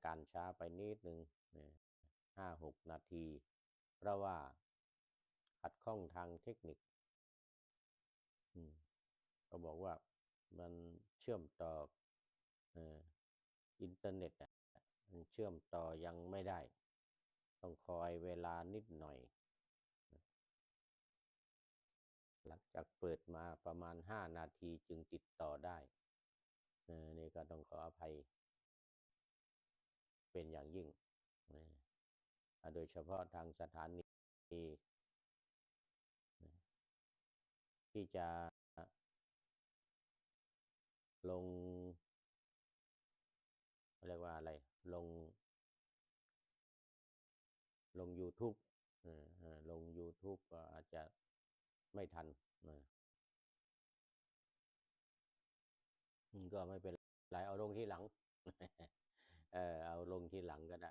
การช้าไปนิดนึง5-6 นาทีเพราะว่าขัดข้องทางเทคนิคก็บอกว่ามันเชื่อมต่ออินเทอร์เน็ตมันเชื่อมต่อยังไม่ได้ต้องคอยเวลานิดหน่อยหลังจากเปิดมาประมาณ5 นาทีจึงติดต่อได้นี่ก็ต้องขออภัยเป็นอย่างยิ่งโดยเฉพาะทางสถานีที่จะลงเรียกว่าอะไรลง YouTube ลง YouTube ก็อาจจะไม่ทันก็ไม่เป็นไรเอาลงที่หลังเอาลงที่หลังก็ได้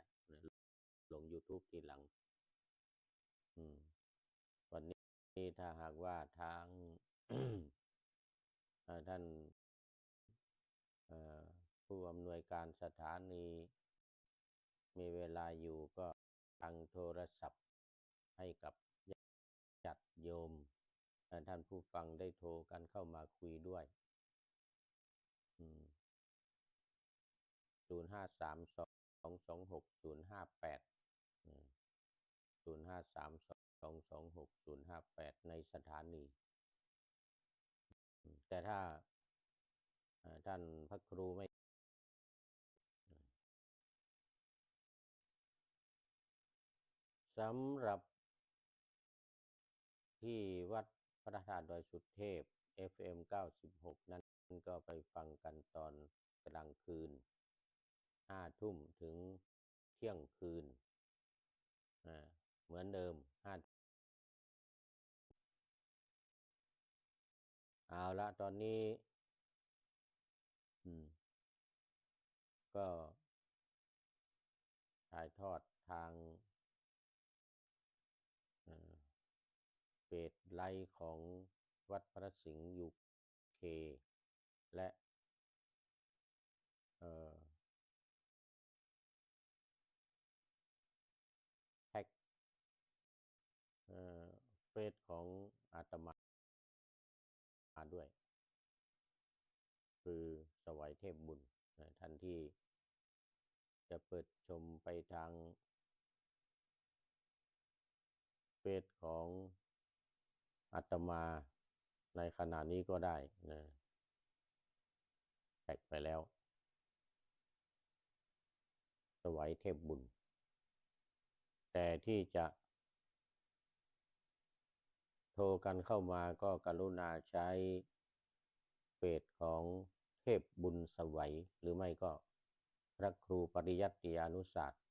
ลง YouTube ทีหลังวันนี้ถ้าหากว่าทาง ท่านผู้อำนวยการสถานีมีเวลาอยู่ก็ทางโทรศัพท์ให้กับญาติโยมท่านผู้ฟังได้โทรกันเข้ามาคุยด้วย0532260058 0532260058ในสถานีแต่ถ้าท่านพระครูไม่สำหรับที่วัดพระธาตุดอยสุเทพ FM 96นั้นก็ไปฟังกันตอนกลางคืน5 ทุ่มถึงเที่ยงคืนเหมือนเดิมเอาละตอนนี้ก็ถ่ายทอดทางเพจไลฟ์ของวัดพระสิงห์ยูเคและแท็กเฟซของอาตมาด้วยคือสวัยเทพบุญท่านที่จะเปิดชมไปทางเฟซของอาตมาในขณะนี้ก็ได้นะแท็กไปแล้วสวัยเทพบุญแต่ที่จะโทรกันเข้ามาก็กรุณาใช้เพจของเทพบุญสวัยหรือไม่ก็พระครูปริยัติยานุศาสตร์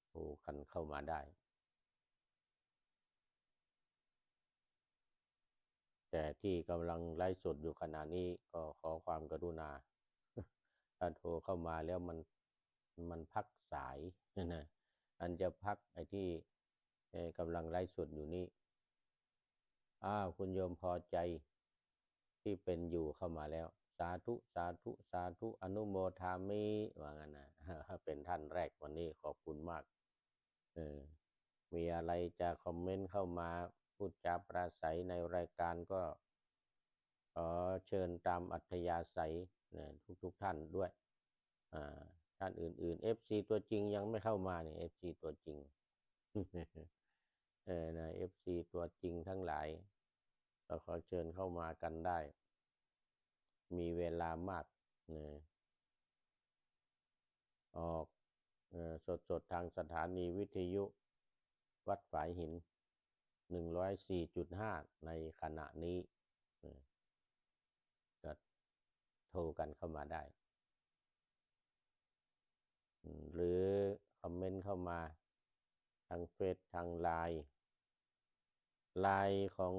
โทรกันเข้ามาได้แต่ที่กำลังไลฟ์สดอยู่ขณะนี้ก็ขอความกรุณาถ้าโทรเข้ามาแล้วมันพักสายนะอันจะพักไอ้ที่กำลังไลฟ์สดอยู่นี้คุณโยมพอใจที่เป็นอยู่เข้ามาแล้วสาธุสาธุสาธุอนุโมทามิว่างั้นนะเป็นท่านแรกวันนี้ขอบคุณมากมีอะไรจะคอมเมนต์เข้ามาพูดจาปราศัยในรายการก็ขอเชิญตามอัธยาศัยทุกท่านด้วยท่านอื่นๆ FC ตัวจริงยังไม่เข้ามาเนี่ย FC ตัวจริงFC ตัวจริงทั้งหลายเราขอเชิญเข้ามากันได้มีเวลามากออกสดทางสถานีวิทยุวัดฝายหิน104.5ในขณะนี้ก็โทรกันเข้ามาได้หรือคอมเมนต์เข้ามาทางเฟซทางไลน์ของ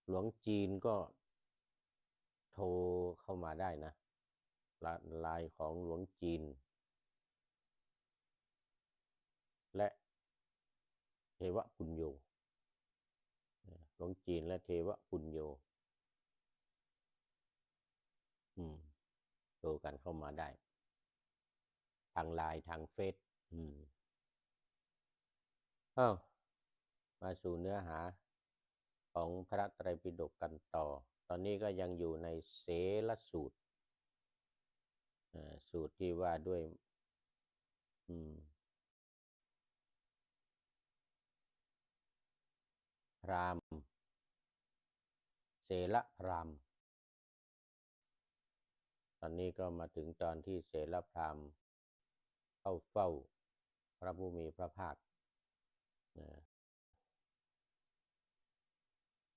หลวงจีนก็โทรเข้ามาได้นะไลน์ของหลวงจีนและเทวปุญโญหลวงจีนและเทวปุญโญ โทรกันเข้ามาได้ทางไลน์ทางเฟซอ้าวมาสู่เนื้อหาของพระไตรปิฎกกันต่อตอนนี้ก็ยังอยู่ในเสลสูตรสูตรที่ว่าด้วยพราหมณ์เสลพราหมณ์ตอนนี้ก็มาถึงตอนที่เสลพราหมณ์เข้าเฝ้าพระผู้มีพระภาค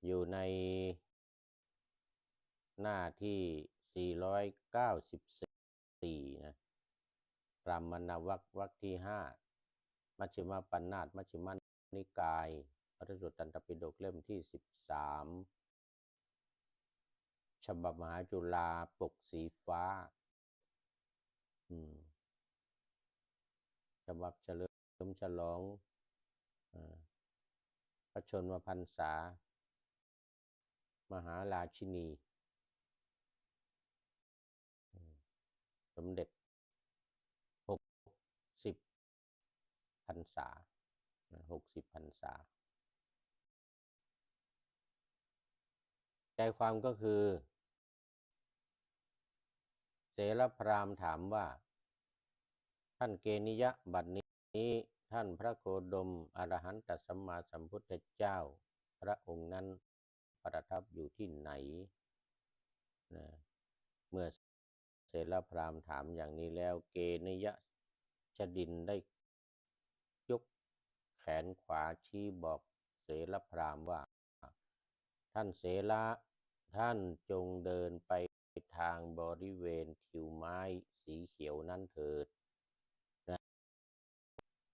อยู่ในหน้าที่494นะพรามณวรรควรรคที่5มัชฌิมปัญนาตมัชฌิมนิกายพระสูตรตันตปิฎกเล่มที่13ฉบับมหาจุฬาปกสีฟ้าฉบับเฉลิมฉลองพระชนมพรรษามหาราชินีสมเด็จ60 พรรษา60 พรรษาใจความก็คือเสลพราหมณ์ถามว่าท่านเกณิยะบัดนี้ท่านพระโคดมอรหันตสัมมาสัมพุทธเจ้าพระองค์นั้นประทับอยู่ที่ไหนเมื่อเสลพราหมณ์ถามอย่างนี้แล้วเกณิยะชดินได้ยกแขนขวาชี้บอกเสลพราหมณ์ว่าท่านเสละท่านจงเดินไปทางบริเวณทิวไม้สีเขียวนั้นเถิด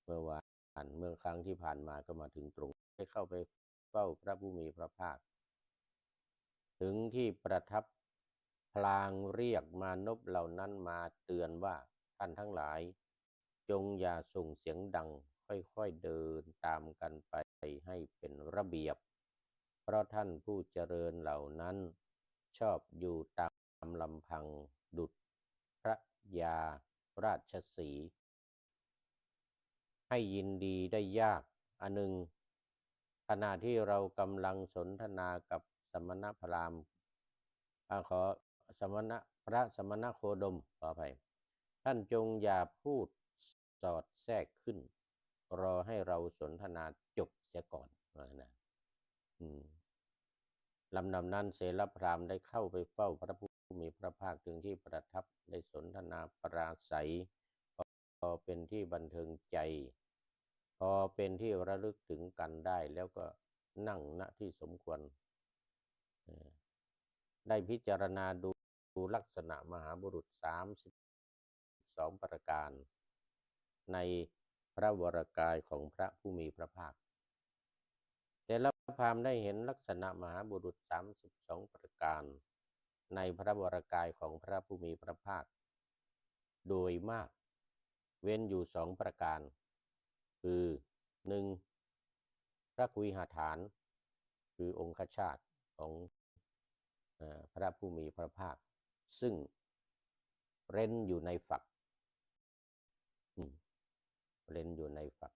เมื่อครั้งที่ผ่านมาก็มาถึงตรงได้เข้าไปเฝ้าพระผู้มีพระภาคถึงที่ประทับพลางเรียกมานพเหล่านั้นมาเตือนว่าท่านทั้งหลายจงอย่าส่งเสียงดังค่อยๆเดินตามกันไปให้เป็นระเบียบเพราะท่านผู้เจริญเหล่านั้นชอบอยู่ตามลำพังดุจพระยาราชสีห์ให้ยินดีได้ยากอันหนึ่งขณะที่เรากำลังสนทนากับสมณพราหมณ์ขอพระสมณโคดมขออภัยท่านจงอย่าพูดสอดแทรกขึ้นรอให้เราสนทนาจบเสียก่อนนะลำดับนั้นเสลพราหมณ์ได้เข้าไปเฝ้าพระผู้มีพระภาคถึงที่ประทับได้สนทนาปราศัยพอเป็นที่บันเทิงใจพอเป็นที่ระลึกถึงกันได้แล้วก็นั่งณที่สมควรได้พิจารณาดูลักษณะมหาบุรุษ32ประการในพระวรกายของพระผู้มีพระภาคเสลพราหมณ์ได้เห็นลักษณะมหาบุรุษ32ประการในพระวรกายของพระผู้มีพระภาคโดยมากเว้นอยู่2ประการคือ 1. พระคุยหฐานคือองคชาตของพระผู้มีพระภาคซึ่งเร้นอยู่ในฝักเร้นอยู่ในฝัก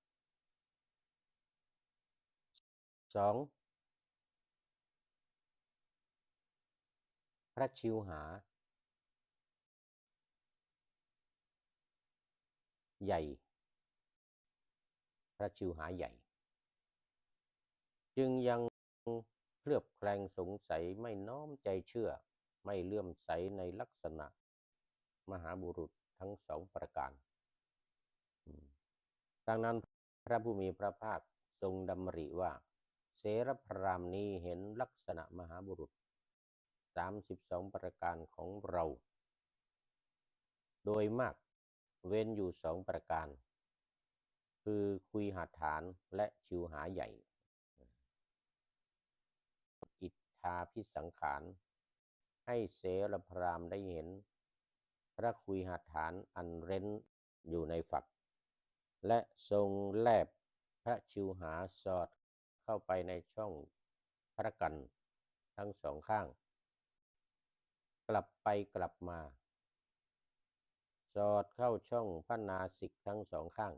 2. พระชิวหาใหญ่พระชิวหาใหญ่จึงยังเคลือบแคลงสงสัยไม่น้อมใจเชื่อไม่เลื่อมใสในลักษณะมหาบุรุษทั้ง2ประการดังนั้นพระผู้มีพระภาคทรงดำริว่าเสรพราหมณ์นี้เห็นลักษณะมหาบุรุษ32ประการของเราโดยมากเว้นอยู่2ประการคือคุยหฐานและชิวหาใหญ่อิทธาภิสังขารให้เสรพราหมณ์ได้เห็นพระคุยหฐานอันเร้นอยู่ในฝักและทรงแลบพระชิวหาสอดเข้าไปในช่องพระกันทั้ง2ข้างกลับไปกลับมา สอดเข้าช่องพระนาสิกทั้งสองข้าง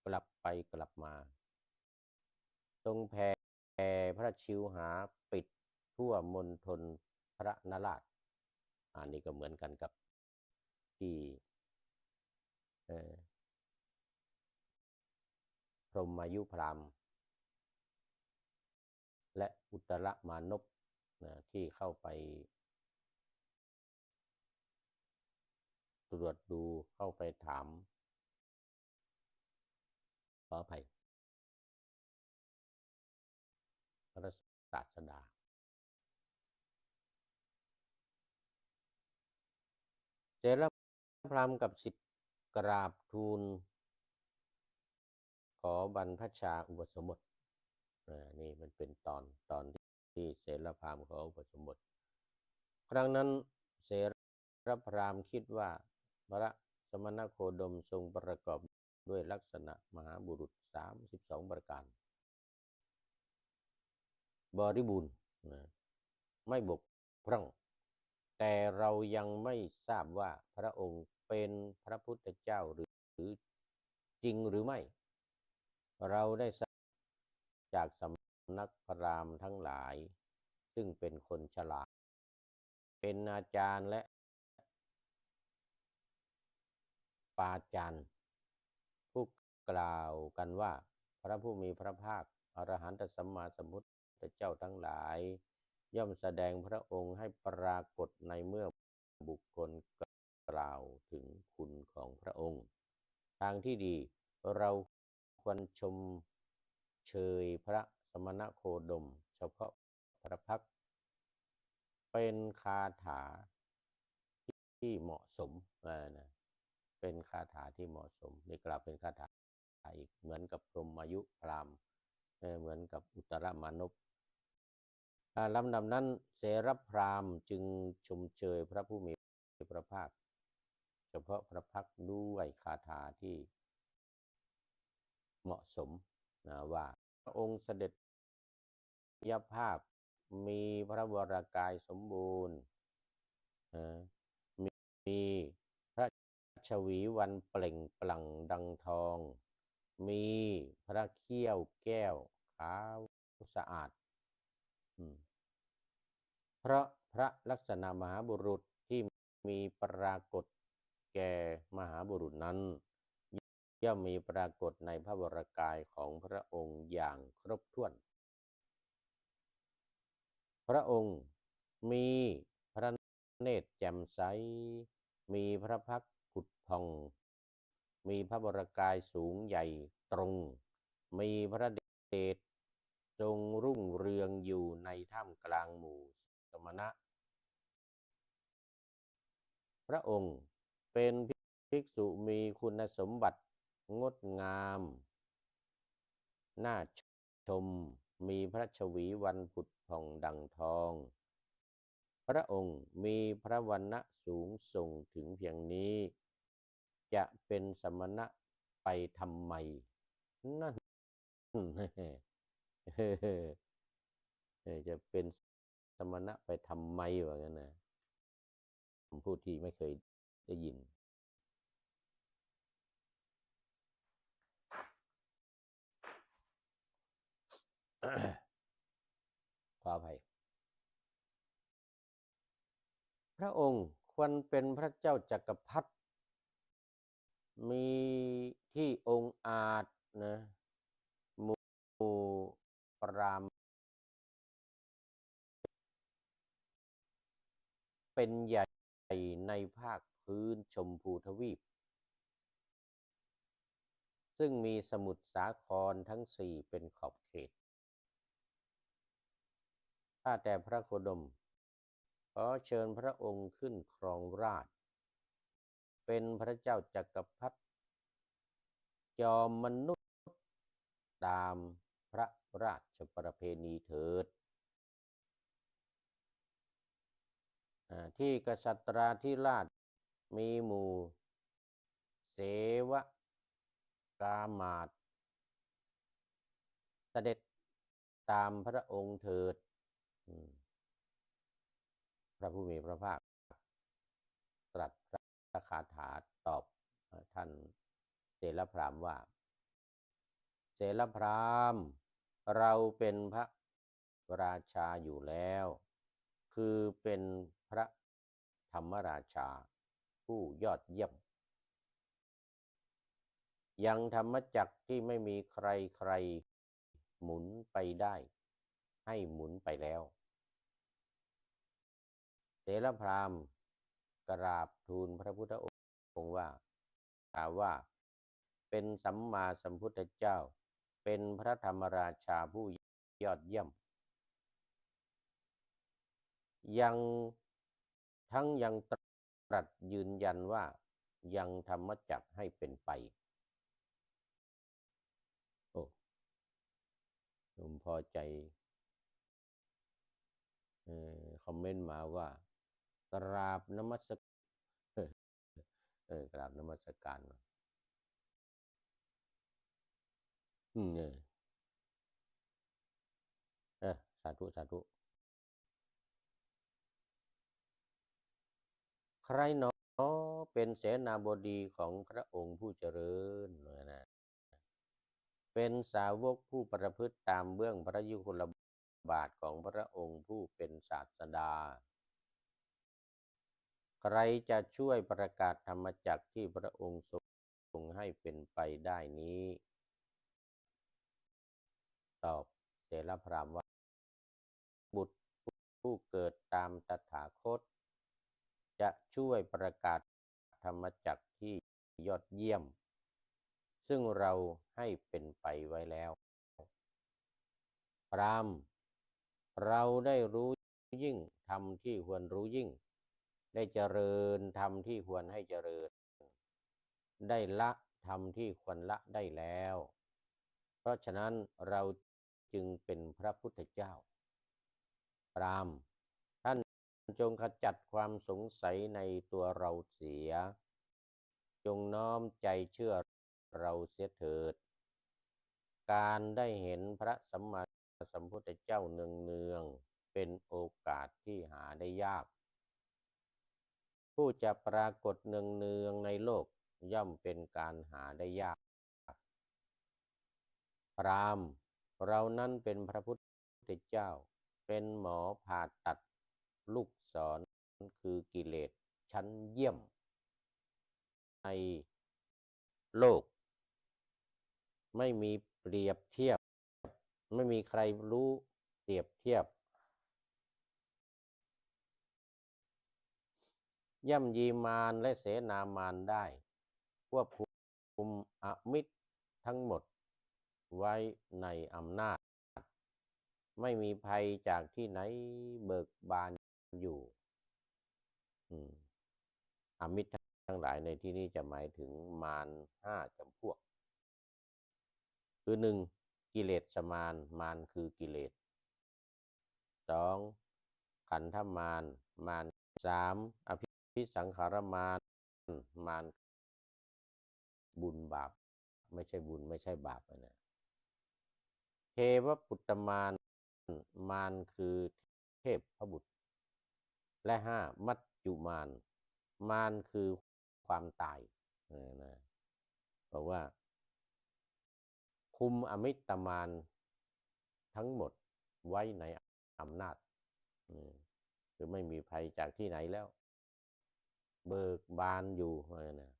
กลับไปกลับมาทรงแผ่พระชิวหาปิดทั่วมณฑลพระนราชอันนี้ก็เหมือนกันกับที่พรหมายุพราหมณ์และอุตรมานพที่เข้าไปตรวจดูเข้าไปถามขออภัยพระศาสดาเสรพราหมณ์กับศิษย์กราบทูลขอบรรพชาอุปสมบทนี่มันเป็นตอนที่เสรพราหมณ์ขออุปสมบทครั้งนั้นเสรพราหมณ์คิดว่าพระสมณโคดมทรงประกอบด้วยลักษณะมหาบุรุษ32ประการบริบูรณ์ไม่บกพร่องแต่เรายังไม่ทราบว่าพระองค์เป็นพระพุทธเจ้าหรือจริงหรือไม่เราได้ทราบจากสำนักพราหมณ์ทั้งหลายซึ่งเป็นคนฉลาดเป็นอาจารย์และปาจารย์ผู้กล่าวกันว่าพระผู้มีพระภาคอรหันตสัมมาสัมพุทธเจ้าทั้งหลายย่อมแสดงพระองค์ให้ปรากฏในเมื่อบุคคลกล่าวถึงคุณของพระองค์ทางที่ดีเราควรชมเชยพระสมณโคดมเฉพาะพระพักตร์เป็นคาถาที่เหมาะสมนะเป็นคาถาที่เหมาะสมนี่กล่าวเป็นคาถาอีกเหมือนกับพรหมายุพราหมณ์เหมือนกับอุตรมานพลำดับนั้นเสรพราหมณ์จึงชมเชยพระผู้มีพระภาคเฉพาะพระพักตร์ด้วยคาถาที่เหมาะสมว่าพระองค์เสด็จยภาพมีพระวรากายสมบูรณ์มีพระชวีวันเปล่งปลั่งดังทองมีพระเขี้ยวแก้วขาวสะอาดเพราะพระลักษณะมหาบุรุษที่มีปรากฏแก่มหาบุรุษนั้นย่อมมีปรากฏในพระวรากายของพระองค์อย่างครบถ้วนพระองค์มีพระเนตรแจ่มใสมีพระพักตร์ผุดผ่องมีพระวรากายสูงใหญ่ตรงมีพระเดชทรงรุ่งเรืองอยู่ในท่ามกลางหมู่สมณะพระองค์เป็นภิกษุมีคุณสมบัติงดงามน่าชมมีพระชวีวันผุดผ่องดังทองพระองค์มีพระวรรณะสูงส่งถึงเพียงนี้จะเป็นสมณะไปทำไมนั่นจะเป็นสมณะไปทำไมวะงั้นนะผมพูดที่ไม่เคยได้ยินขออภัยพระองค์ควรเป็นพระเจ้าจักรพรรดิมีที่องค์อาจนะหมู่ปรามเป็นใหญ่ในภาคพื้นชมพูทวีปซึ่งมีสมุทรสาครทั้งสี่เป็นขอบเขตข้าแต่พระโคดมขอเชิญพระองค์ขึ้นครองราชย์เป็นพระเจ้าจักรพรรดิจอมมนุษย์ตามพระราชประเพณีเถิดที่กษัตราธิราชมีหมู่เสวกามาตย์เสด็จตามพระองค์เถิดพระผู้มีพระภาคตรัสพระคาถาตอบ ท่านเสรพราหมณ์ว่าเสรพราหมณ์เราเป็นพระราชาอยู่แล้วคือเป็นพระธรรมราชาผู้ยอดเยี่ยมยังธรรมจักรที่ไม่มีใครหมุนไปได้ให้หมุนไปแล้วเสรพราหมณ์กราบทูลพระพุทธองค์ว่าเป็นสัมมาสัมพุทธเจ้าเป็นพระธรรมราชาผู้ยอดเยี่ยมยังตรัสยืนยันว่ายังธรรมจักรให้เป็นไปโอ้ผมพอใจคอมเมนต์มาว่ากราบนมัสกราบนมัสการสาธุสาธุใครหนอเป็นเสนาบดีของพระองค์ผู้เจริญนะเป็นสาวกผู้ประพฤติตามเบื้องพระยุคลบาทของพระองค์ผู้เป็นศาสดาใครจะช่วยประกาศธรรมจักรที่พระองค์ทรงให้เป็นไปได้นี้ตอบเสรพราหมณ์ว่าบุตรผู้เกิดตามตถาคตจะช่วยประกาศธรรมจักรที่ยอดเยี่ยมซึ่งเราให้เป็นไปไว้แล้วพราหมณ์เราได้รู้ยิ่งธรรมที่ควรรู้ยิ่งได้เจริญธรรมที่ควรให้เจริญได้ละธรรมที่ควรละได้แล้วเพราะฉะนั้นเราจึงเป็นพระพุทธเจ้าพราหมณ์ท่านจงขจัดความสงสัยในตัวเราเสียจงน้อมใจเชื่อเราเสียเถิดการได้เห็นพระสัมมาสัมพุทธเจ้าเนืองๆเป็นโอกาสที่หาได้ยากผู้จะปรากฏเนืองๆในโลกย่อมเป็นการหาได้ยากพราหมณ์เรานั้นเป็นพระพุทธเจ้าเป็นหมอผ่าตัดลูกศรคือกิเลสชั้นเยี่ยมในโลกไม่มีเปรียบเทียบไม่มีใครรู้เปรียบเทียบย่ำยีมารและเสนามารได้ควบคุมอมิตรทั้งหมดไว้ในอำนาจไม่มีภัยจากที่ไหนเบิกบานอยู่อมิตรทั้งหลายในที่นี้จะหมายถึงมาร5 จำพวกคือ1กิเลสมารมารคือกิเลส2ขันธมารมาร3อภิสังขารมารมารบุญบาปไม่ใช่บุญไม่ใช่บาปนะเทวปุตตมารมารคือเทพพบุตรและมัจจุมารมารคือความตายนะบอกว่าคุมอมิตรมารทั้งหมดไว้ในอำนาจคือไม่มีภัยจากที่ไหนแล้วเบิกบานอยู่นะ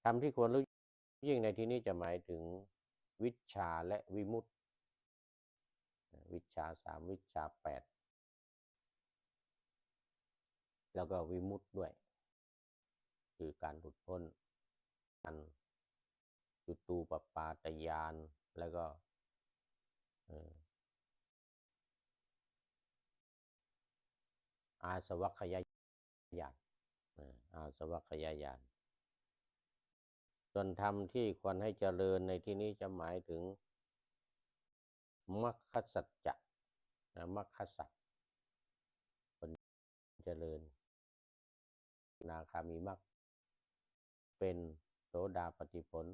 ธรรมที่ควรรู้ยิ่งในที่นี้จะหมายถึงวิชชาและวิมุตติวิชชา3วิชชา8แล้วก็วิมุตติด้วยคือการหลุดพ้นอันจุตูปปาตญาณแล้วก็อาสวัคยญาณอาสวัคยญาณส่วนธรรมที่ควรให้เจริญในที่นี้จะหมายถึงมรรคสัจจะมรรคสัจคนเจริญนาคามีมรรคเป็นโสดาปัตติผล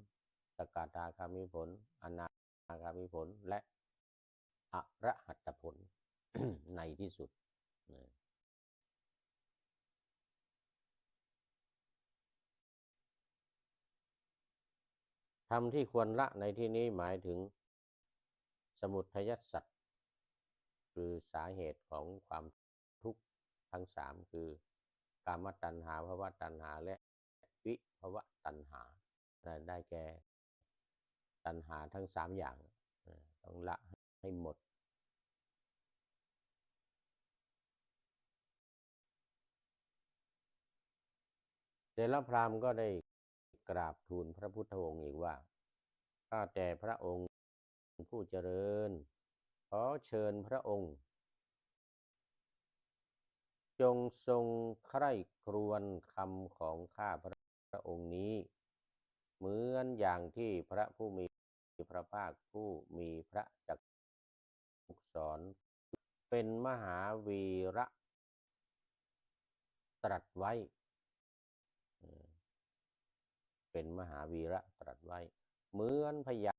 สกทาคามิผลอนาคามิผลและอรหัตผล ในที่สุด ธรรมที่ควรละในที่นี้หมายถึงสมุทัยสัตว์คือสาเหตุของความทุกข์ทั้งสามคือกามตัณหาภวตัณหาและวิภวตัณหาได้แก่ตัณหาทั้งสามอย่างต้องละให้หมดเสร็จแล้วพราหมณ์ก็ได้กราบทูลพระพุทธองค์อีกว่าข้าแต่พระองค์ผู้เจริญขอเชิญพระองค์จงทรงใคร่ครวญคำของข้าพระองค์นี้เหมือนอย่างที่พระผู้มีพระภาคผู้มีพระจักขุสอนเป็นมหาวีระตรัสไว้เป็นมหาวีระตรัสไว้เหมือนพญา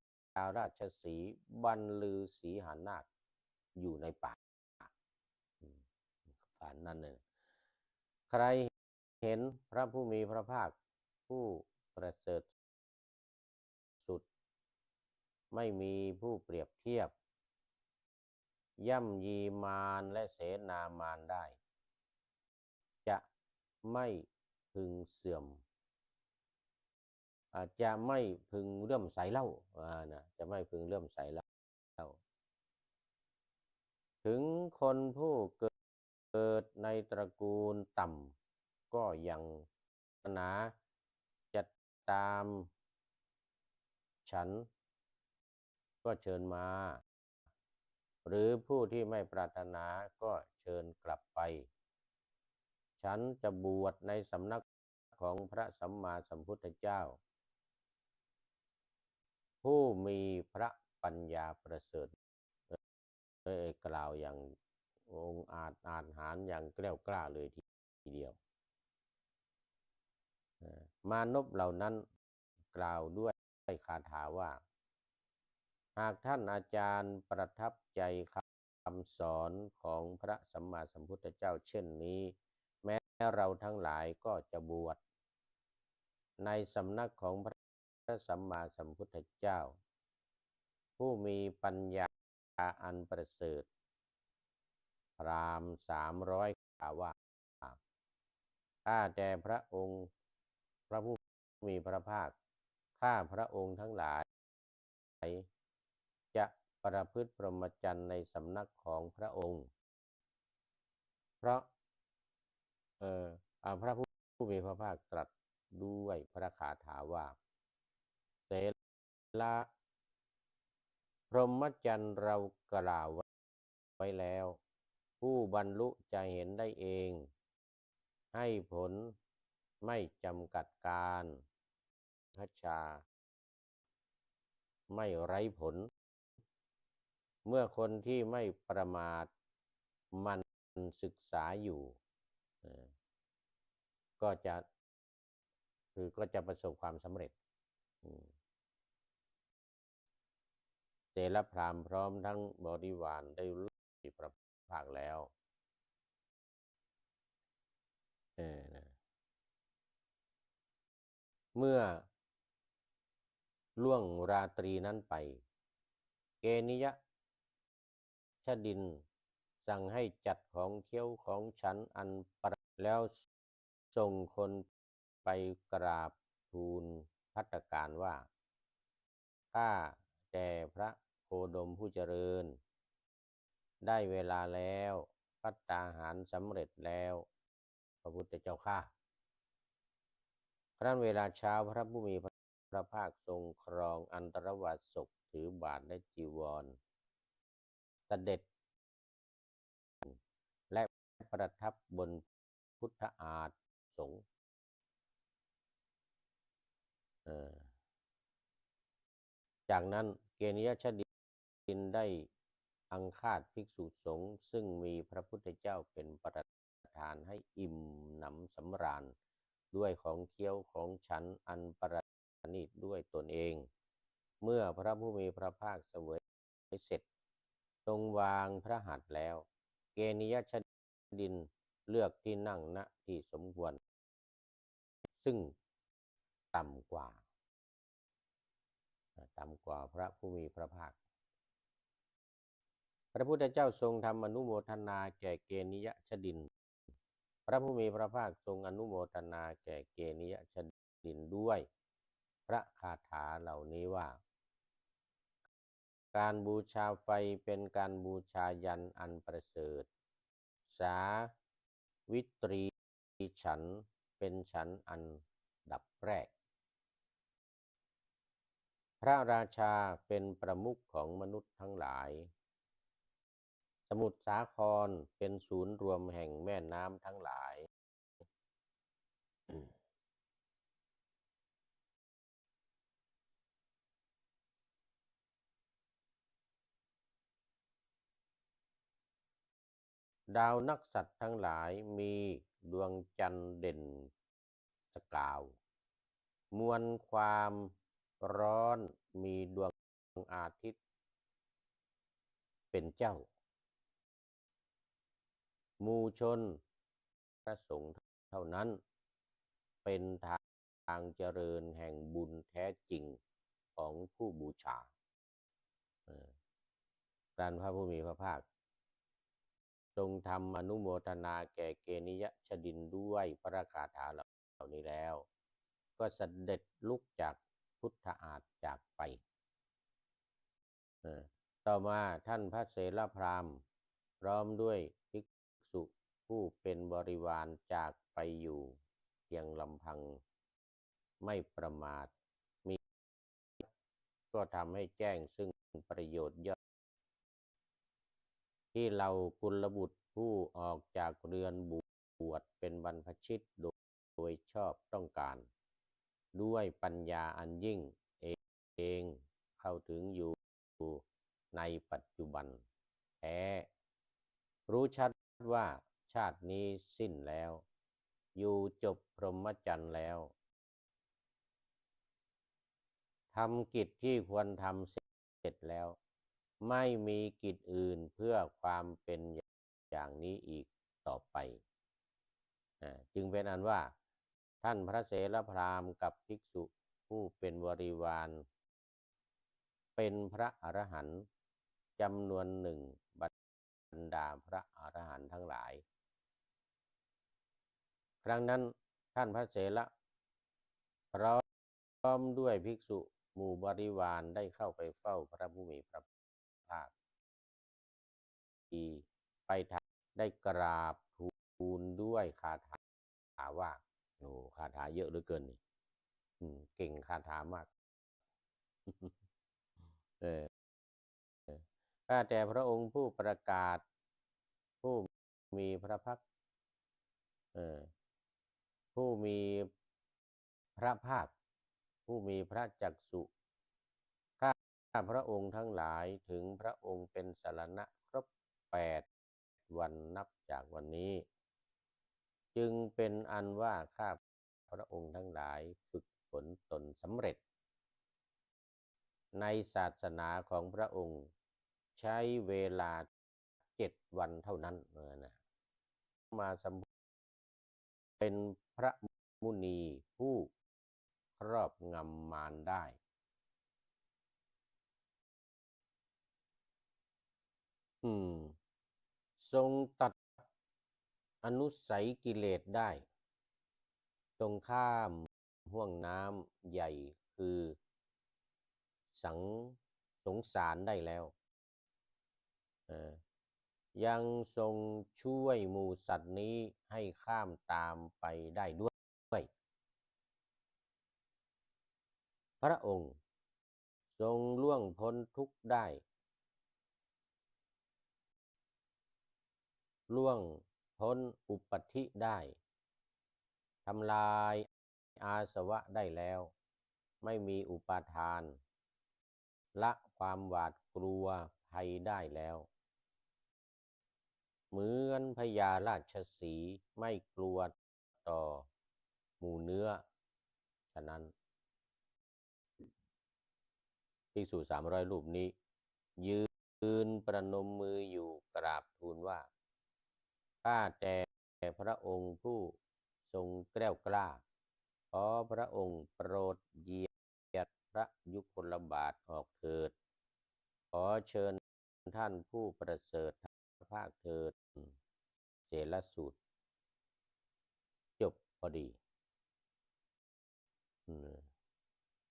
ราชสีห์บรรลือสีหานาถอยู่ในป่าป่านั้นเลยใครเห็นพระผู้มีพระภาคผู้ประเสริฐสุดไม่มีผู้เปรียบเทียบย่ำยีมารและเสนามารได้จะไม่พึงเสื่อมจะไม่พึงเลื่อมใสเล่าจะไม่พึงเลื่อมใสเล่าถึงคนผู้เกิดในตระกูลต่ำก็ยังปรารถนาจะตามฉันก็เชิญมาหรือผู้ที่ไม่ปรารถนาก็เชิญกลับไปฉันจะบวชในสำนักของพระสัมมาสัมพุทธเจ้าผู้มีพระปัญญาประเสริฐกล่าวอย่างองอาจหาญอย่างแกล้วกล้าเลยทีเดียวมานพเหล่านั้นกล่าวด้วยคาถาว่าหากท่านอาจารย์ประทับใจคำสอนของพระสัมมาสัมพุทธเจ้าเช่นนี้แม้เราทั้งหลายก็จะบวชในสำนักของพระสัมมาสัมพุทธเจ้าผู้มีปัญญาอันประเสริฐพราหมณ์300กล่าวว่าข้าแต่พระองค์พระผู้มีพระภาคข้าพระองค์ทั้งหลายจะประพฤติพรหมจรรย์ในสำนักของพระองค์เพราะพระผู้มีพระภาคตรัสด้วยพระคาถาว่าเสละพรหมจรรย์เรากล่าวไว้แล้วผู้บรรลุจะเห็นได้เองให้ผลไม่จำกัดการพัชชาไม่ไร้ผลเมื่อคนที่ไม่ประมาทมันศึกษาอยู่ก็จะประสบความสำเร็จเสรพราหมณ์พร้อมทั้งบริวารได้รู้พระภาคแล้วเมื่อล่วงราตรีนั้นไปเกณิยชดินสั่งให้จัดของเคี้ยวของฉันอันประแล้วส่งคนไปกราบทูลภัตตาการว่าข้าแต่พระโคดมผู้เจริญได้เวลาแล้วภัตตาหารสำเร็จแล้วพระพุทธเจ้าข้าครั้นเวลาเช้าพระผู้มีพระภาคทรงครองอันตรวาสกถือบาทและจีวรเสด็จและประทับบนพุทธอาสน์สงฆ์จากนั้นเกณิยชดินได้อังคาดภิกษุสงฆ์ซึ่งมีพระพุทธเจ้าเป็นประธานให้อิ่มหนำสำราญด้วยของเคี้ยวของฉันอันประณีตด้วยตนเองเมื่อพระผู้มีพระภาคเสวยเสร็จทรงวางพระหัตถ์แล้วเกณิยชดินเลือกที่นั่งณที่สมควรซึ่งต่ำกว่า ต่ำกว่าพระผู้มีพระภาคพระพุทธเจ้าทรงทำอนุโมทนาแก่เกณิยชดินพระผู้มีพระภาคทรงอนุโมทนาแก่เกณิยชดินด้วยพระคาถาเหล่านี้ว่าการบูชาไฟเป็นการบูชายันอันประเสริฐสาวิตรีฉันเป็นฉันอันดับแรกพระราชาเป็นประมุขของมนุษย์ทั้งหลายสมุทรสาครเป็นศูนย์รวมแห่งแม่น้ำทั้งหลายดาวนักษัตริย์ทั้งหลายมีดวงจันทร์เด่นสกาวมวลความร้อนมีดวงอาทิตย์เป็นเจ้าหมู่ชนพระสงฆ์เท่านั้นเป็นทางเจริญแห่งบุญแท้จริงของผู้บูชาการพระผู้มีพระภาคทรงทำอนุโมทนาแก่เกณิยชดินด้วยพระคาถาเหล่านี้แล้วก็เสด็จลุกจากพุทธอาฏจากไปต่อมาท่านพระเถรพราหมณ์พร้อมด้วยภิกษุผู้เป็นบริวารจากไปอยู่เพียงลำพังไม่ประมาทมีก็ทำให้แจ้งซึ่งประโยชน์ยอดที่เรากุลบุตรผู้ออกจากเรือนบวชเป็นบรรพชิตโดยชอบต้องการด้วยปัญญาอันยิ่งเองเข้าถึงอยู่ในปัจจุบันแท้รู้ชัดว่าชาตินี้สิ้นแล้วอยู่จบพรหมจรรย์แล้วทำกิจที่ควรทำเสร็จแล้วไม่มีกิจอื่นเพื่อความเป็นอย่างนี้อีกต่อไปจึงเป็นอันว่าท่านพระเถรพราหมณ์กับภิกษุผู้เป็นบริวารเป็นพระอรหันต์จำนวนหนึ่งบรรดาพระอรหันต์ทั้งหลายครั้งนั้นท่านพระเถระพร้อมด้วยภิกษุหมู่บริวารได้เข้าไปเฝ้าพระผู้มีพระภาคไปได้กราบทูลด้วยคาถาว่าโอ้คาถาเยอะเหลือเกินนี่เก่งคาถามากข้าแต่พระองค์ผู้ประกาศผู้มีพระภาคผู้มีพระภาคผู้มีพระจักษุข้าพระองค์ทั้งหลายถึงพระองค์เป็นสรณะครบ8 วันนับจากวันนี้จึงเป็นอันว่าข้าพระองค์ทั้งหลายฝึกฝนตนสำเร็จในศาสนาของพระองค์ใช้เวลา7 วันเท่านั้นมาสัมเป็นพระมุนีผู้ครอบงำมารได้ทรงตัดอนุสัยกิเลสได้ตรงข้ามห่วงน้ำใหญ่คือสงสารได้แล้วยังทรงช่วยหมู่สัตว์นี้ให้ข้ามตามไปได้ด้วยพระองค์ทรงล่วงพ้นทุกข์ได้ล่วงพ้นอุปธิได้ทำลายอาสวะได้แล้วไม่มีอุปาทานละความหวาดกลัวภัยได้แล้วเหมือนพญาราชสีห์ไม่กลัวต่อหมู่เนื้อฉะนั้นภิกษุ300 รูปนี้ยืนประนมมืออยู่กราบทูลว่าข้าแต่พระองค์ผู้ทรงแกล้วกล้าขอพระองค์โปรดเหยียด พระยุคลบาทออกเถิดขอเชิญท่านผู้ประเสริฐภาคเถิดเสรสูตรจบพอดี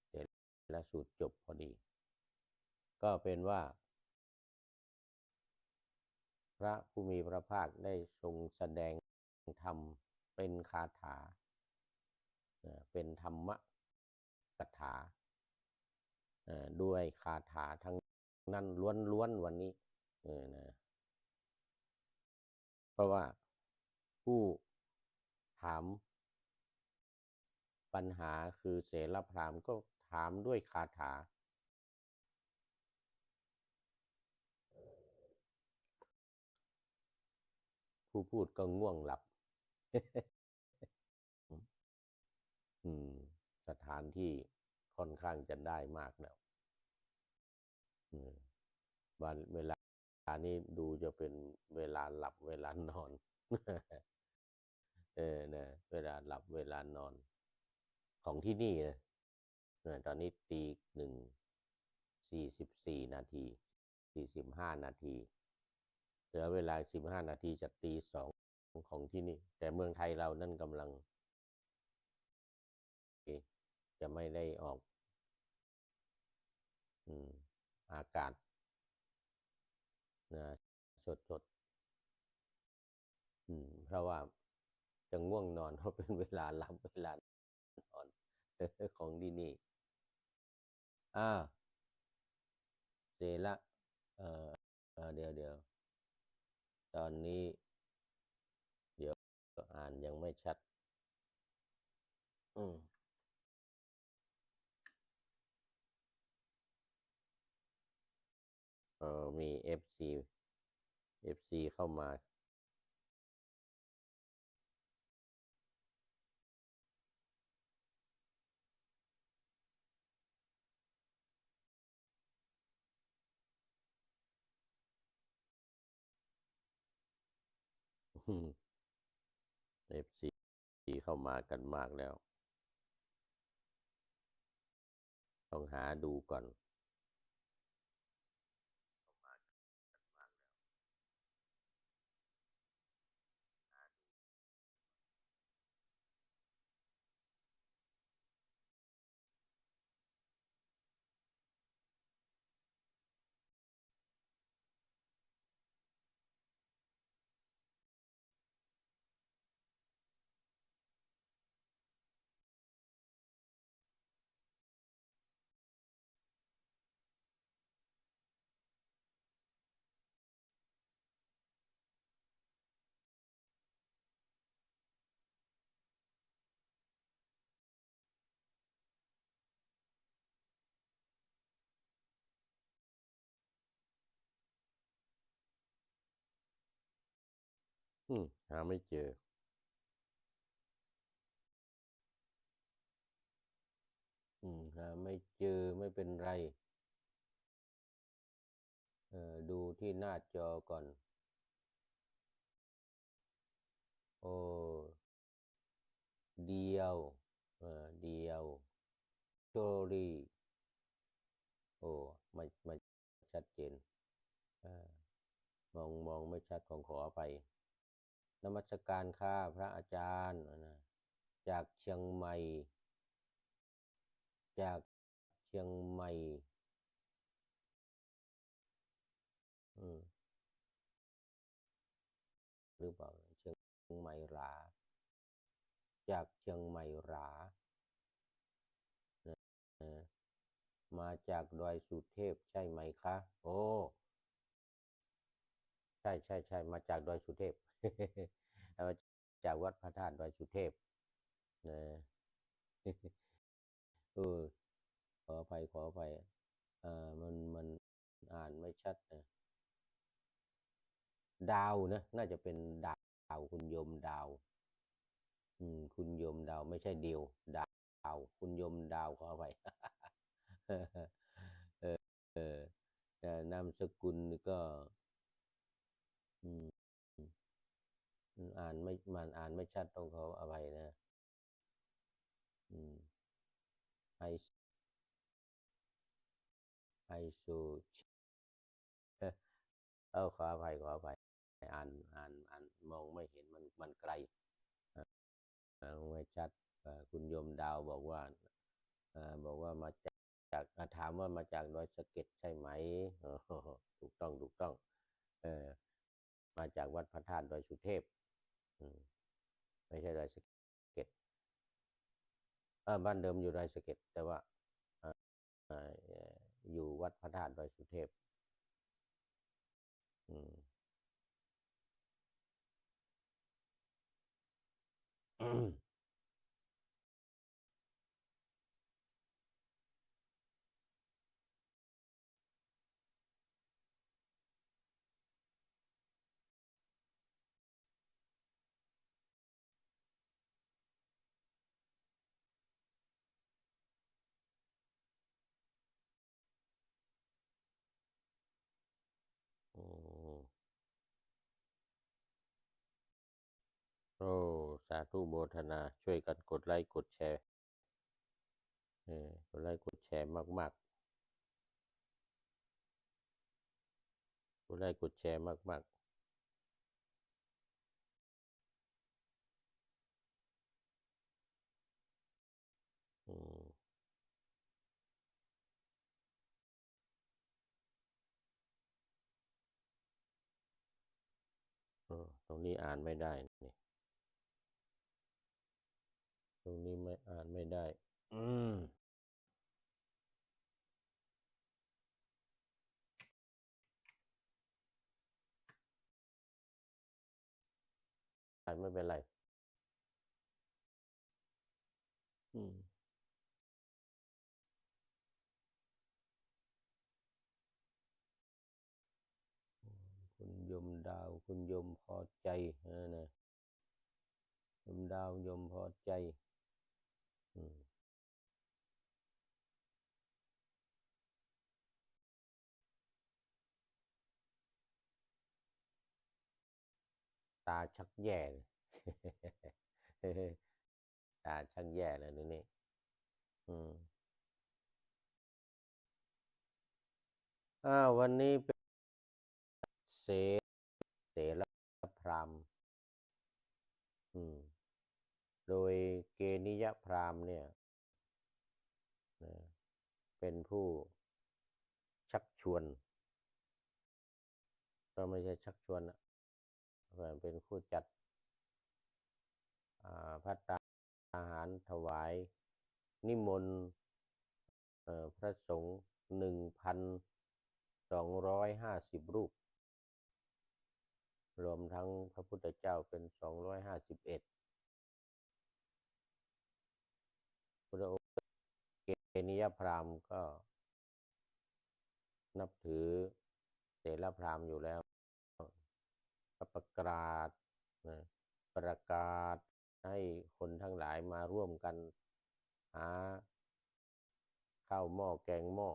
เสรสูตรจบพอดีก็เป็นว่าพระผู้มีพระภาคได้ทรงแสดงธรรมเป็นคาถาเป็นธรรมกถาด้วยคาถาทั้งนั้นล้วนๆวันนี้นะเพราะว่าผู้ถามปัญหาคือเสรพราหมณ์ก็ถามด้วยคาถาผู้พูดก็ง่วงหลับ สถานที่ค่อนข้างจะได้มากแล้ววันเวลานี้ดูจะเป็นเวลาหลับเวลานอนนะเวลาหลับเวลานอนของที่นี่นะตอนนี้ตี 1:44 นาที45 นาทีเหลือเวลา15 นาทีจากตี 2ของที่นี่แต่เมืองไทยเรานั่นกำลังจะไม่ได้ออกอากาศนะสดเพราะว่าจะง่วงนอนเพราะเป็นเวลาหลับเวลานอนของที่นี่อ่าเสร็จละเอ่อเดี๋ยวตอนนี้เดี๋ยวอ่านยังไม่ชัดอืมมีเอฟซีเข้ามาเอฟซีเข้ามากันมากแล้วต้องหาดูก่อนหาไม่เจอหาไม่เจอไม่เป็นไรดูที่หน้าจอก่อนโอ้เดียวเดียวโชรี่โอ้ไม่ชัดเจนอ่ามองไม่ชัดของขออภัยนมัสการค่ะพระอาจารย์นะจากเชียงใหม่จากเชียงใหม่อืมหรือเปล่าเชียงใหม่หราจากเชียงใหม่หราเออมาจากดอยสุเทพใช่ไหมคะโอ้ใช่มาจากดอยสุเทพมาจากวัดพระธาตุดอยสุเทพนะเออขออภัยมันอ่านไม่ชัดนะดาวนะน่าจะเป็นดาวคุณโยมดาวคุณโยมดาวไม่ใช่เดียวดาวคุณโยมดาวขออภัยเออเออแต่นามสกุลก็อืมอ่านไม่ชัดต้องขออภัยนะอืมไฮ สุขออภัยอ่านมองไม่เห็นมันไกลไม่ชัดคุณโยมดาวบอกว่ามาถามว่ามาจากดอยสะเก็ดใช่ไหมโอ้โหถูกต้องเออมาจากวัดพระธาตุดอยสุเทพอืมไม่ใช่ดอยสะเก็ดบ้านเดิมอยู่ดอยสะเก็ดแต่ว่าเอ่ออยู่วัดพระธาตุดอยสุเทพอืมอืมโอ้สาธุโมทนาช่วยกันกดไลค์กดแชร์กดไลค์กดแชร์มากๆกดไลค์กดแชร์มากๆตรงนี้อ่านไม่ได้นี่ตรงนี้ไม่อ่านไม่ได้อืมไม่เป็นไรอืมคุณยมดาวคุณยมพอใจนะยมดาวยมพอใจอืมตาชักแย่เลยตาชักแย่เลยนี่อืมวันนี้เป็นเสเสรพราหมณ์อืมโดยเกณิยพราหมณ์เนี่ยนะเป็นผู้ชักชวนก็ไม่ใช่ชักชวนนะแต่เป็นผู้จัดภัตตาหารถวายนิมนต์พระสงฆ์1,250 รูปรวมทั้งพระพุทธเจ้าเป็น251พุทธองค์เกณิยพราหมณ์ก็นับถือเถรพราหมณ์อยู่แล้วก็นะประกาศให้คนทั้งหลายมาร่วมกันหาข้าวหม้อแกงหม้อ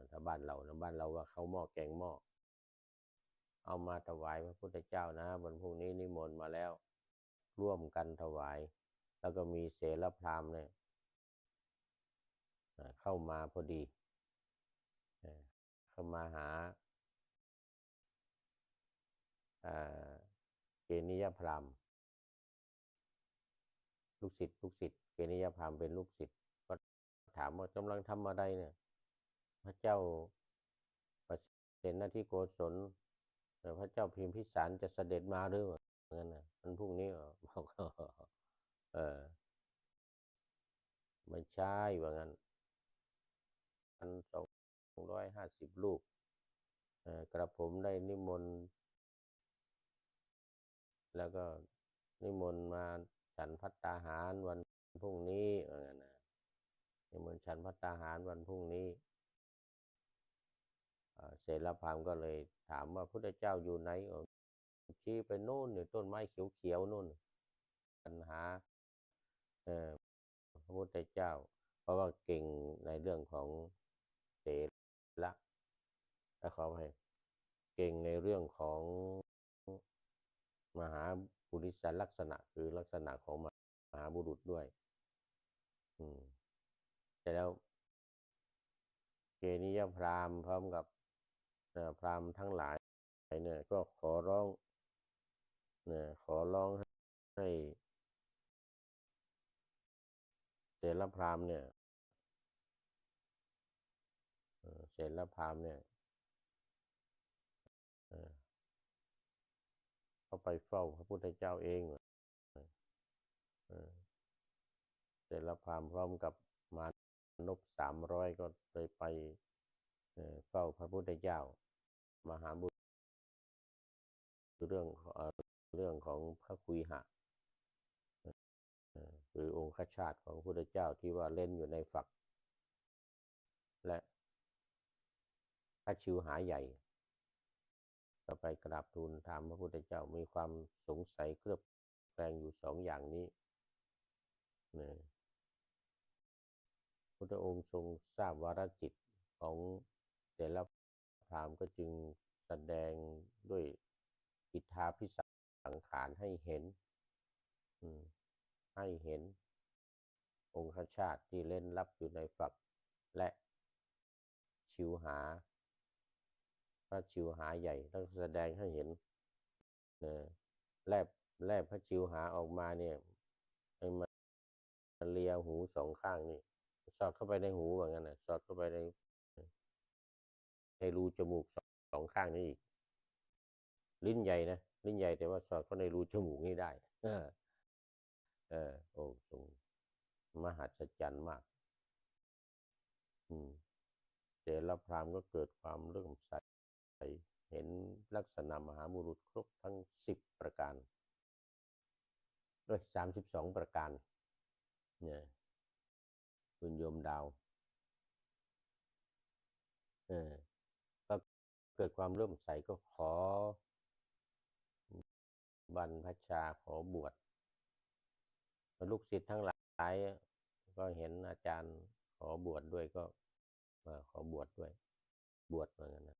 ถ้าบ้านเรานะบ้านเราว่าข้าวหม้อแกงหม้อเอามาถวายพระพุทธเจ้านะวันพรุ่งนี้นิมนต์มาแล้วร่วมกันถวายแล้วก็มีเสรพราหมณ์เนี่ยเข้ามาพอดีเข้ามาหาเกณิยพราหมณ์ลูกศิษย์เกณิยพราหมณ์เป็นลูกศิษย์ก็ถามว่ากำลังทำอะไรเนี่ยพระเจ้าประเสนที่โกศลพระเจ้าพิมพิสารจะเสด็จมาหรืองั้นนะมันพรุ่งนี้บอกเออไม่ใช่ว่างั้น1,250 รูปกระผมได้นิมนต์แล้วก็นิมนต์มาฉันภัตตาหารวันพรุ่งนี้นะนิมนต์ฉันภัตตาหารวันพรุ่งนี้เสร็จแล้วพราหมณ์ก็เลยถามว่าพุทธเจ้าอยู่ไหนชี้ไปโน่นเนี่ยต้นไม้เขียวๆนู่นปัญหาเอ่อพระพุทธเจ้าเพราะว่าเก่งในเรื่องของเสละและขอให้เก่งในเรื่องของมหาบุริสลักษณะคือลักษณะของมหาบุรุษด้วยอืมแต่แล้ว ณิยพราหมณ์พร้อมกับพราหมณ์ทั้งหลายเนี่ยก็ขอร้องให้เสรพราหมณ์เนี่ยเสรพราหมณ์เนี่ยเขาไปเฝ้าพระพุทธเจ้าเองเสรพราหมณ์พร้อมกับมานพ300ก็เลยไปเฝ้าพระพุทธเจ้ามหาบุตรเรื่องของพระคุยหะคือองคชาตของพระพุทธเจ้าที่ว่าเล่นอยู่ในฝักและพระชิวหาใหญ่ก็ไปกราบทูลถามพระพุทธเจ้ามีความสงสัยเคลือบแคลงอยู่2 อย่างนี้พุทธองค์ทรงทราบวาระจิตของแต่ละพราหมณ์ก็จึงแสดงด้วยอิทธาภิสังขารให้เห็นองคชาตที่เล่นลับอยู่ในฝักและชิวหาพระชิวหาใหญ่ต้องแสดงให้เห็นแลบพระชิวหาออกมาเนี่ยให้มันเลียหู2 ข้างนี่สอดเข้าไปในหูว่างั้นนะสอดเข้าไปในรูจมูก2 ข้างนี่อีกลิ้นใหญ่นะลิ้นใหญ่แต่ว่าสอดเข้าในรูจมูกนี่ได้โอ้ทรงมหัศจรรย์มากเสรพราหมณ์ก็เกิดความเลื่อมใสเห็นลักษณะมหาบุรุษครบทั้ง10 ประการ32 ประการเนี่ยคุณโยมดาวก็เกิดความเลื่อมใสก็ขอบรรพชาขอบวชลูกศิษย์ทั้งหลายก็เห็นอาจารย์ขอบวชด้วยก็ขอบวชด้วยบวชเหมือนกันนะ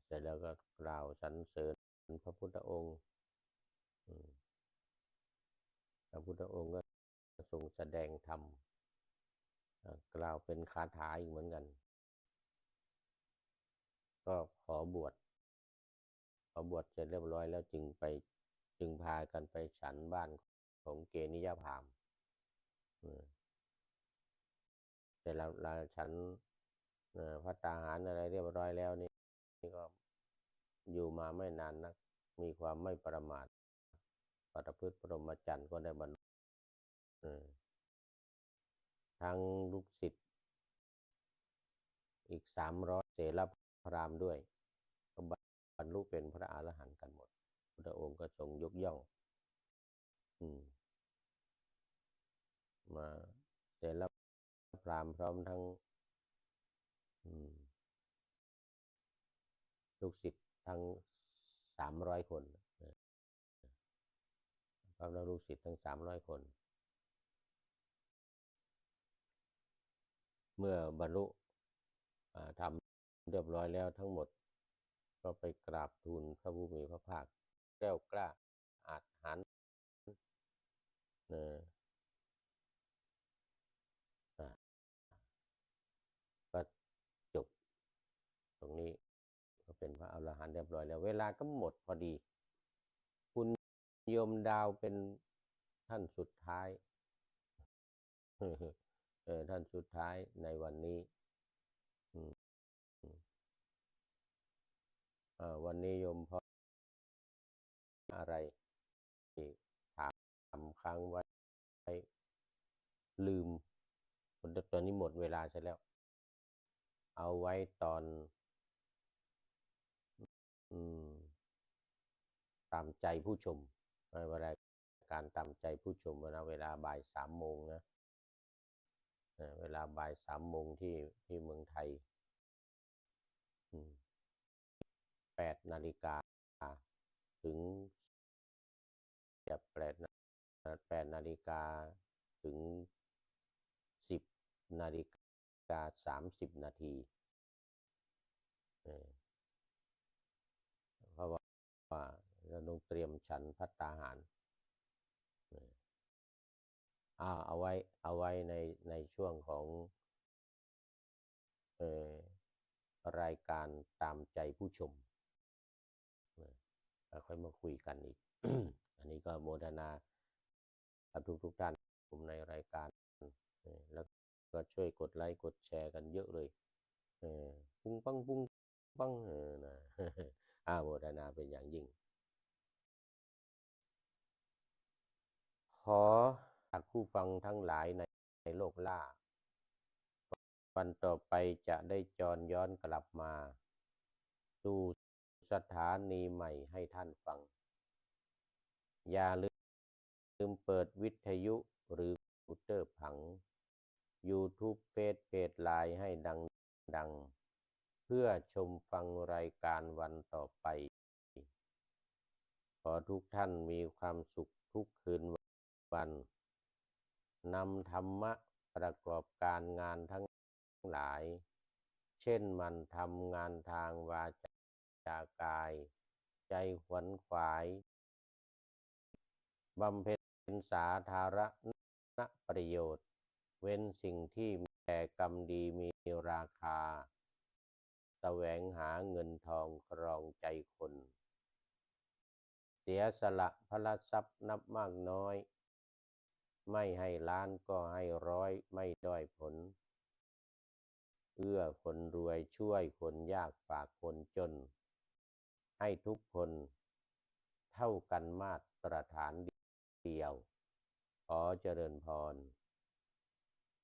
เสร็จแล้วก็กล่าวสรรเสริญพระพุทธองค์พระพุทธองค์ก็ทรงแสดงธรรมกล่าวเป็นคาถาอีกเหมือนกันก็ขอบวชเสร็จเรียบร้อยแล้วจึงพากันไปฉันบ้านของเกณิยพราหมณ์เสร็จแล้วฉันภัตตาหารอะไรเรียบร้อยแล้วนี่ก็อยู่มาไม่นานนักมีความไม่ประมาทประพฤติพรหมจรรย์ก็ได้บรรลุทั้งลูกศิษย์อีก300เสรพราหมณ์ด้วยก็บรรลุเป็นพระอรหันต์กันหมดพระองค์ก็ทรงยกย่องมาเสรพราหมณ์พร้อมทั้งลูกศิษย์ทั้ง300 คนพร้อมทั้งลูกศิษย์ทั้ง300 คนเมื่อบรรลุทำเรียบร้อยแล้วทั้งหมดก็ไปกราบทูลพระผู้มีพระภาคแกล้วกล้าอาจหาญก็จบตรงนี้ก็เป็นพระอรหันต์เรียบร้อยแล้วเวลาก็หมดพอดีคุณโยมดาวเป็นท่านสุดท้ายท่านสุดท้ายในวันนี้วันนี้โยมพออะไรถามค้างไว้ลืมตอนนี้หมดเวลาใช่แล้วเอาไว้ตอนตามใจผู้ชมเวลาการตามใจผู้ชมเวลาบ่าย3 โมงนะเวลาบ่าย3 โมงที่เมืองไทย8 นาฬิกาถึงจะ8 นาฬิกาถึง10 นาฬิกา30 นาทีเพราะว่าเราต้องเตรียมฉันภัตตาหารเอาไว้ในช่วงของ อรายการตามใจผู้ชมแล้วค่อยมาคุยกันอีก อันนี้ก็โมทนากับทุกท่านผมในรายการแล้วก็ช่วยกดไลค์กดแชร์กันเยอะเลยเออปุ้งปังปุ้งปังนะ โมทนาเป็นอย่างยิ่งขอจากผู้ฟังทั้งหลายในโลกล่าวันต่อไปจะได้จรย้อนกลับมาสู่สถานีใหม่ให้ท่านฟังอย่าลืมเปิดวิทยุหรือคอมพิวเตอร์ผัง YouTube เฟซเพจไลน์ให้ดังเพื่อชมฟังรายการวันต่อไปขอทุกท่านมีความสุขทุกคืนวันนำธรรมะประกอบการงานทั้งหลายเช่นมันทำงานทางวาจากายใจขวนขวายบำเพ็ญสาธารณประโยชน์เว้นสิ่งที่มีแก่กรรมดีมีราคาแสวงหาเงินทองครองใจคนเสียสละพละทรัพย์นับมากน้อยไม่ให้ล้านก็ให้ร้อยไม่ด้อยผลเอื้อคนรวยช่วยคนยากฝากคนจนให้ทุกคนเท่ากันมาตรฐานเดียวขอเจริญพร